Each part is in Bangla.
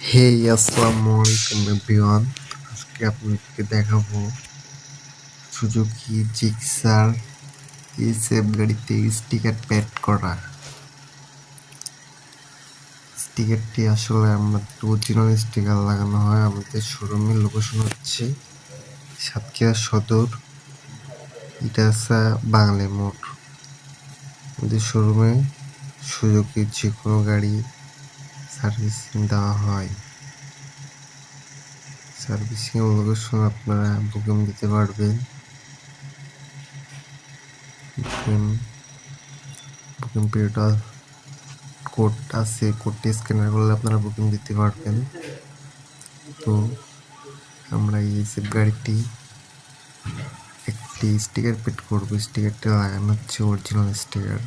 হে আসসালামু আলাইকুম এভরিওয়ান। আজকে আপনাদেরকে দেখাবো সুজুকি জিক্সার এসএফ গাড়িতে স্টিকার প্যাড করা। স্টিকারটি আসলে আমাদের অরিজিনাল স্টিকার লাগানো হয়। আমাদের শোরুমের লোকেশন হচ্ছে সাতক্ষীরা সদর ইটাসা বাংলা মোড়। আমাদের শোরুমে সুজুকির যে কোনো গাড়ি সার্ভিসিং দেওয়া হয়। সার্ভিসিং লোকেশন আপনারা বুকিং দিতে পারবেন। বুকিং পিরিয়ড কোড আছে, কোডটি স্ক্যানার করলে আপনারা বুকিং দিতে পারবেন। তো আমরা এই এসএফ গাড়িটি একটি স্টিকার পেড করবো। স্টিকারটি লাগানো হচ্ছে অরিজিনাল স্টিকার।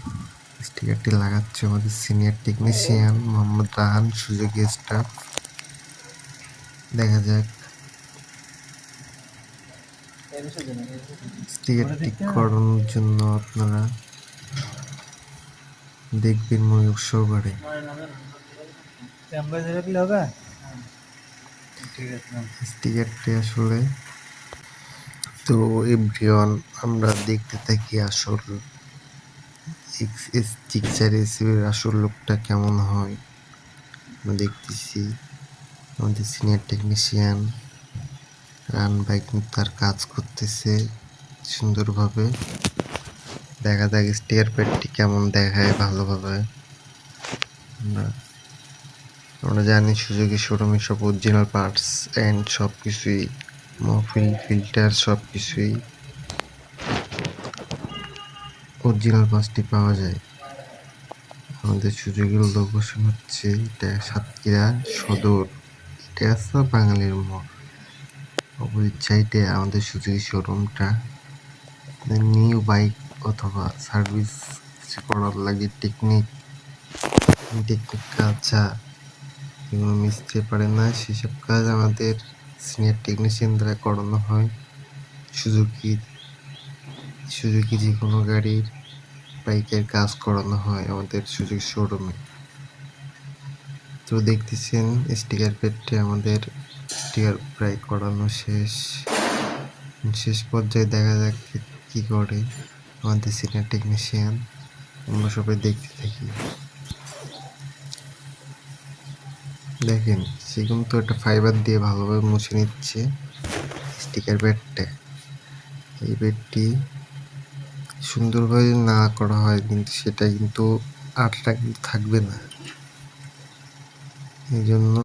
স্টিকারটি লাগাচ্ছে আমাদের senior technician Mohammad Rahan, Suzuki staff. দেখা যাক স্টিকারটি করানোর জন্য আপনারা দেখবেন মনোযোগ সহকারে। স্টিকারটি আসলে তো এভরিওয়ান আমরা দেখতে থাকি আসল জিক্সার এসএফের আসল লুকটা কেমন হয়। আমরা দেখতেছি আমাদের সিনিয়র টেকনিশিয়ান রান ভাই কিন্তু তার কাজ করতেছে সুন্দরভাবে। দেখা যাক স্টিকার প্যাডটি কেমন দেখায় ভালোভাবে। আমরা জানি সুজুকি শোরুমে সব অরিজিনাল পার্টস অ্যান্ড সব কিছুই মহফিল ফিল্টার সব কিছুই অরিজিনাল পার্টসটি পাওয়া যায়। আমাদের সুজুকির লোকেশন হচ্ছে এটা সাতক্ষীরা সদর ইটাসা বাঙালির মোড়। অপোজিট সাইডে আমাদের সুজুকি শোরুমটা। নিউ বাইক অথবা সার্ভিস করার লাগে টেকনিক কাজ যেগুলো মিস্ত্রি পারে না সেসব কাজ আমাদের সিনিয়র টেকনিশিয়ান দ্বারা করানো হয়। সুজুকি যে কোনো গাড়ির বাইকের কাজ করানো হয় আমাদের সুজুকি শোরুমে। তো দেখতেছেন স্টিকার প্যাডটি আমাদের স্টিকার প্রায় করানো শেষ পর্যায়ে দেখা যাক কি করে আমাদের সিনিয়র টেকনিশিয়ান। আমরা সবাই দেখতে থাকি। দেখেন সে কিন্তু একটা ফাইবার দিয়ে ভালোভাবে মুছে নিচ্ছে স্টিকার প্যাডটা। এই প্যাডটি সুন্দরভাবে না করা হয় কিন্তু সেটা কিন্তু আটটা কিন্তু থাকবে না, এই জন্য